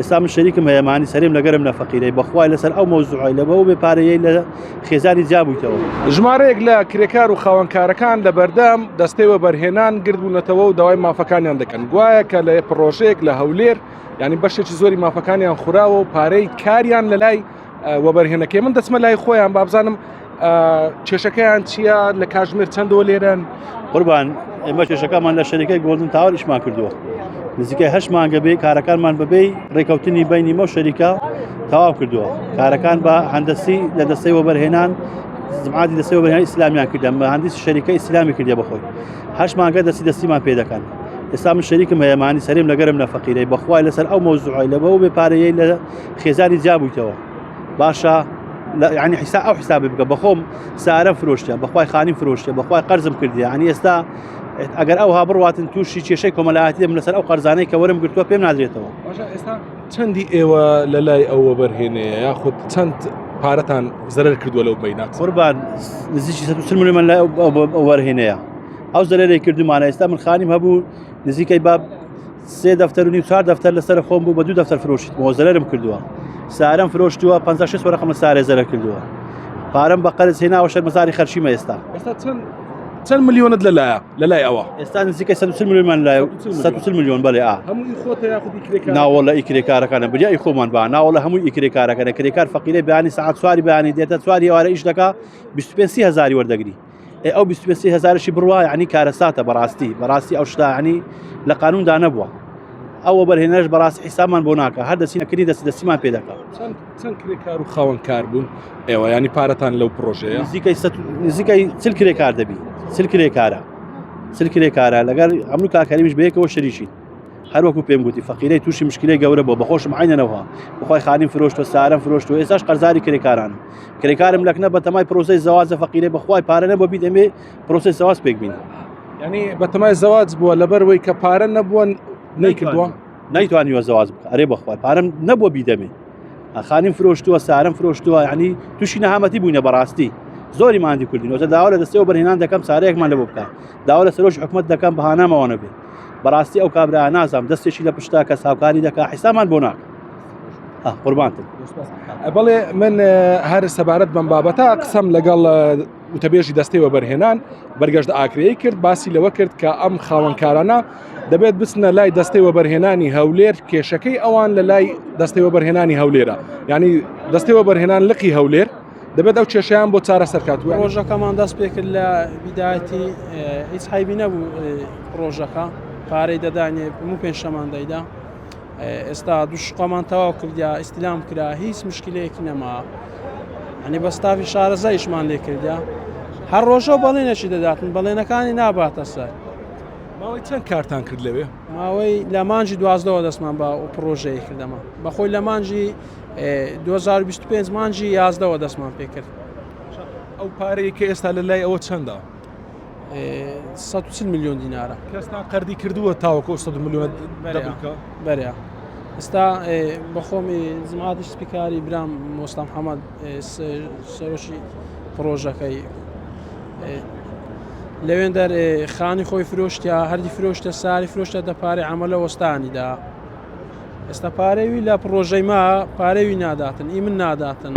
ئێستا من شەریکم هەیەمانی سەرێم لەگەرم لە فەقیرەی بەخوای لەسەر ئەو مەوزوعی لەبەوە بێ پارەیەی لە خێزانی جابوویتەوە. ژمارەیەک لە کرێکار و خاوەنکارەکان لە بەردەم دەستەی وەبەرهێنان گردبوونەتەوە و داوای مافەکانیان دەکەن. گوایە کە لە پرۆژەیەک لە هەولێر ینی بەشێکی زۆری مافەکانیان خوراوە و پارەی کاریان لە لای وەبەرهێنەکەی من دەچمە لای خۆیان بابزانم کێشەکەیان چییە لە کاتژمێر چەندەوە لێرەن؟ قوربان ئێمە کێشەکەمان لە شەریکەی گۆڵدن تاوەر ئیشمان کردووە. نزیکەی 8 مانگە بێ کارەکانمان بەبێ ڕێکەوتنی بینی مە شەریکە تەواو کردووە. کارەکان بە هەندەسی لە دەستەی وەبەرهێنان جمعاتی دەستەی وەبەرهێنانی ئیسلامیان کردیان بە هەندیسی شەریکەی ئیسلامی کردیە بەخۆی. 8 مانگە دەستیمان پێ دەکەن. ئێستا من شەریکم هەیەمانی سەرێم لەگەرم لە فەقیرەی بەخوای لەسەر ئەو مەوزوعی لەبەوە بێ پارەیەی لە خێزانی جابوویتەوە. باشە ینی ئەو حسابی بکە بەخۆم سارە فرۆشتە بەخوای خانیم فرۆشتە بەخوای قەرزم کردی ینی ئێستا ئەگەر ئەوها بڕواتن تووشی کێشەی کۆمەلایەتی دەم لەسەر ئەو قەرزانەی کە وەرم گرتووە پێم نادرێتەوە. ئێستا چەندی ئێوە لە لای ئەو وەبەرهێنەیە یاخود چەند پارەتان زەرەر کردووە لەو بینات؟ قوربان نزیکی 130 ملیۆن لای ئەو وەرهێنەیە ئەو زەرەرەی کردومانە. ئێستا من خانیم هەبوو نزیکەی باب 3 دەفتەر و نیم 4 دەفتەر لەسەر خۆم بوو بە 2 دەفتەر فرۆشتمەوە زەرەرم کردووە. سارەم فرۆشتووە 56 وەرەقم لە سارێ زەرەر کردووە. پارەم بە قەرز هێناوە شەرمەزاری خەرشیمە. ئێستا چەند ملیۆنت لە لای ئەوە؟ ئێستا نزیکەی 130 ملیۆنمان لای 130 ملیۆن بەڵێ هەمووی خۆتە یاخودی کرێکار؟ ناوەڵە ئیکرێکارەکانە بریای خۆمان با ناوەڵە هەمووی ئیکرێکارەکانە کرێکار فەقیرەی بەیانی سەعات سواری بەیانی دێتە سواری ئێوارە ئیش دەکا 25,000 وەردەگری. ئەو 25,000شی بڕوا ینی کارەساتە بەڕاستی ئەو شتا ینی لە قانوندا نەبووە. ئەو وەبەرهێنەش بەڕاستی حیسابمان بۆ ناکە هەر دەسینەکردی دەستیمان پێ دەکات. چەند کرێکار و خاوەنکار بوون ئێوە ینی پارەتان لەو پرۆژەیە؟ نزیکەی 40 کرێکار دەبی 40 کرێکارە لەگەر هەموو کاکەریمیش بەیەکەوە شەریشین. هەروەکو پێم گوتی فەقیرەی تووشی مشکلەی گەورە بۆ بەخۆشم عینەوە بەخوای خانیم فرۆشتوە سارەم فرۆشتوە ئێستاش قەرزاری کرێکارانم. کرێکارم لەکنە بە تەمای پرۆسەی زەواجە فەقیرەی بەخوای پارە نەبووە بیت ئەمێ پرۆسەی زەواج پێک بین. ینی بە تەمای زەواج بووە لەبەرەوەی کە پارە نەبووە نەیکردووە نەیتوانیوە زەواج بکە. ئەرێ بەخوای پارەم نەبووە بیدەمێ. خانیم فرۆشتووە سارەم فرۆشتووە ینی تووشی نەهامەتی بووینە بەڕاستی. زۆری ماندی کوردینەوە داوا لە دەستەوە بەرهێنان دەکەم سارەیەکمان لە بۆ بکە داوا لە سەرۆژ حکومەت دەکەم بەهانامەوە نەبێ. بەڕاستی ئەو کابرا نازام دەستێکی لە پشتا کە ساوکاری دەکا حیسامان بۆ ناکە. قوربانتم. بەڵێ من هەر سەبارەت بەم بابەتە قسەم لەگەڵ وتەبێژی دەستەی وەبەرهێنان بەرگەشت ئاکرەیە کرد باسی لەوە کرد کە ئەم خاوەنکارانە دەبێت بچنە لای دەستەی وەبەرهێنانی هەولێر کێشەکەی ئەوان لە لای دەستەی وەبەرهێنانی هەولێرە ینی دەستەی وەبەرهێنان لقی هەولێر دەبێت ئەو کێشەیان بۆ چارە سەرکاتوە. ڕۆژەکەمان دەست پێ کرد لە بیداەتی هیچ حیبی نەبوو ڕۆژەکە پارەی دەدانێ هەموو پێنجشەمان دەیدا. ئێستا دووشقەمان تەواو کردیا ئیستیلام کرا هیچ مشکلەیەکی نەما ینی بە ستافی شارەزایشمان لێ کردیا هەر ڕۆژە بەڵێنێکی دەداتن بەڵێنەکانی ناباتە سەر. ماوەی چەند کارتان کرد لەوێ؟ ماوەی لە مانجی 12 دەستمان بە پرۆژەیە کردەمە بەخۆی لە مانجی 2025 مانجی 11 دەستمان پێ کرد. ئەو پارەی کە ئێستا لە لای ئەوە چەندە؟ 130 ملیۆن دینارە. کەستا قەردی کردووە تاوەکو 100 ملیۆن بەریا. ئێستا بەخۆمی زمادی سپیکاری برام مۆستام محەممەد سەرۆشی پرۆژەکەی لەوێن دەر خانی خۆی فرۆشتیا هەردی فرۆشتە ساری فرۆشتە دە پارەی عەمەلە وەستانیدا. ئێستا پارەوی لە پرۆژەی ما پارەوی ناداتن ئی من ناداتن.